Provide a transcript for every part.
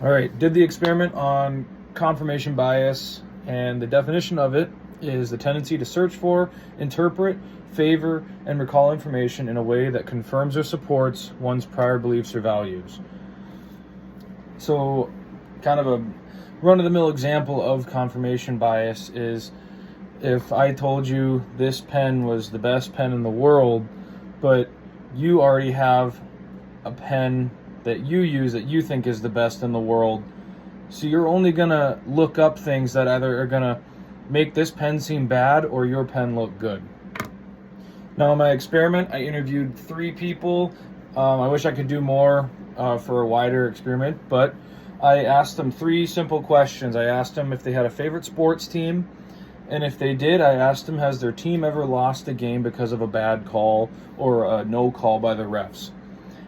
All right, did the experiment on confirmation bias, and the definition of it is the tendency to search for, interpret, favor, and recall information in a way that confirms or supports one's prior beliefs or values. So, kind of a run-of-the-mill example of confirmation bias is if I told you this pen was the best pen in the world, but you already have a pen that you use that you think is the best in the world. So you're only gonna look up things that either are gonna make this pen seem bad or your pen look good. Now in my experiment, I interviewed 3 people. I wish I could do more for a wider experiment, but I asked them 3 simple questions. I asked them if they had a favorite sports team, and if they did, I asked them, has their team ever lost a game because of a bad call or a no call by the refs?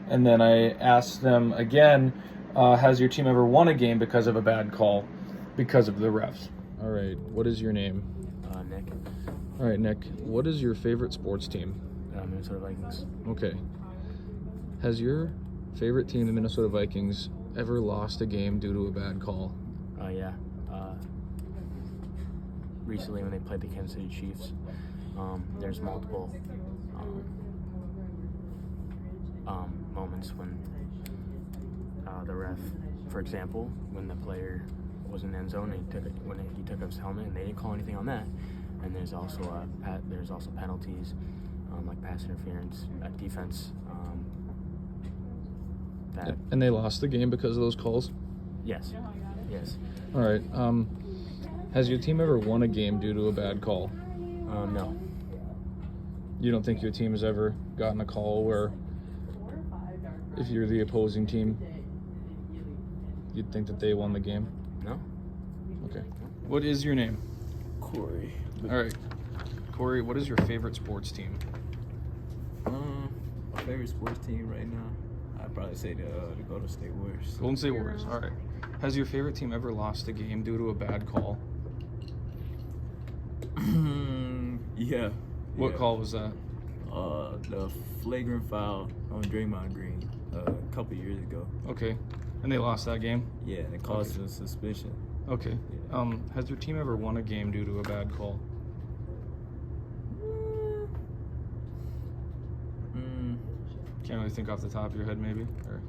And then I asked them again, has your team ever won a game because of a bad call because of the refs? All right, what is your name? Nick. All right, Nick, what is your favorite sports team? Minnesota Vikings. Okay. Has your favorite team, the Minnesota Vikings, ever lost a game due to a bad call? Yeah. Recently when they played the Kansas City Chiefs, there's multiple moments when the ref, for example, when the player was in the end zone and he took off his helmet and they didn't call anything on that. And there's also penalties like pass interference, defense. And they lost the game because of those calls? Yes. All right. Has your team ever won a game due to a bad call? No. You don't think your team has ever gotten a call where if you're the opposing team, you'd think that they won the game? No. Okay. What is your name? Corey. All right. Corey, what is your favorite sports team? My favorite sports team right now, I'd probably say the Golden State Warriors. Golden State Warriors. All right. Has your favorite team ever lost a game due to a bad call? Yeah. What call was that? The flagrant foul on Draymond Green a couple years ago. Okay. And they lost that game? Yeah, it caused a suspicion. Okay. Yeah. Has your team ever won a game due to a bad call? Can't really think off the top of your head, maybe? Or...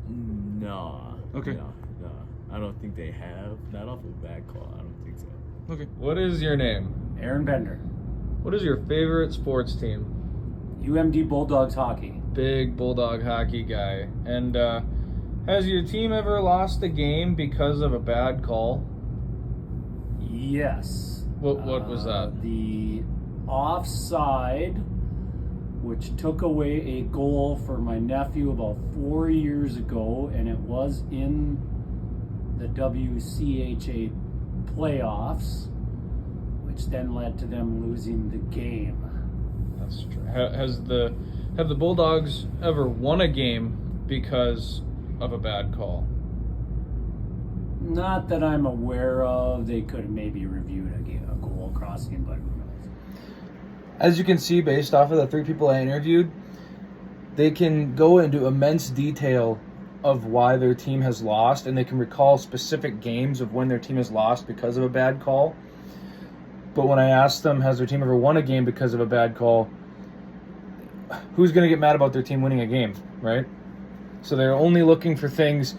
No. Okay. No. I don't think they have. Not off a bad call. I don't think so. Okay. What is your name? Aaron Bender, What is your favorite sports team? UMD Bulldogs hockey. Big Bulldog hockey guy. And has your team ever lost a game because of a bad call? Yes. What was that? The offside, which took away a goal for my nephew about 4 years ago, and it was in the WCHA playoffs, which then led to them losing the game. That's true. Have the Bulldogs ever won a game because of a bad call? Not that I'm aware of. They could have maybe reviewed a goal crossing, but who knows? As you can see, based off of the 3 people I interviewed, they can go into immense detail of why their team has lost, and they can recall specific games of when their team has lost because of a bad call. But when I asked them, has their team ever won a game because of a bad call, who's going to get mad about their team winning a game, right? So they're only looking for things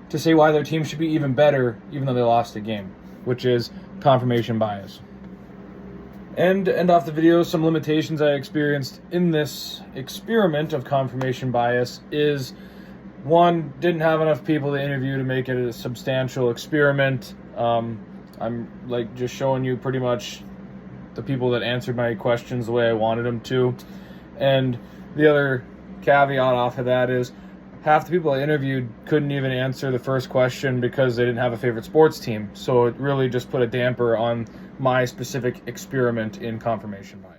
to say why their team should be even better, even though they lost a game, which is confirmation bias. And to end off the video, some limitations I experienced in this experiment of confirmation bias is, 1, didn't have enough people to interview to make it a substantial experiment. I'm like just showing you pretty much the people that answered my questions the way I wanted them to. And the other caveat off of that is half the people I interviewed couldn't even answer the first question because they didn't have a favorite sports team. So it really just put a damper on my specific experiment in confirmation bias.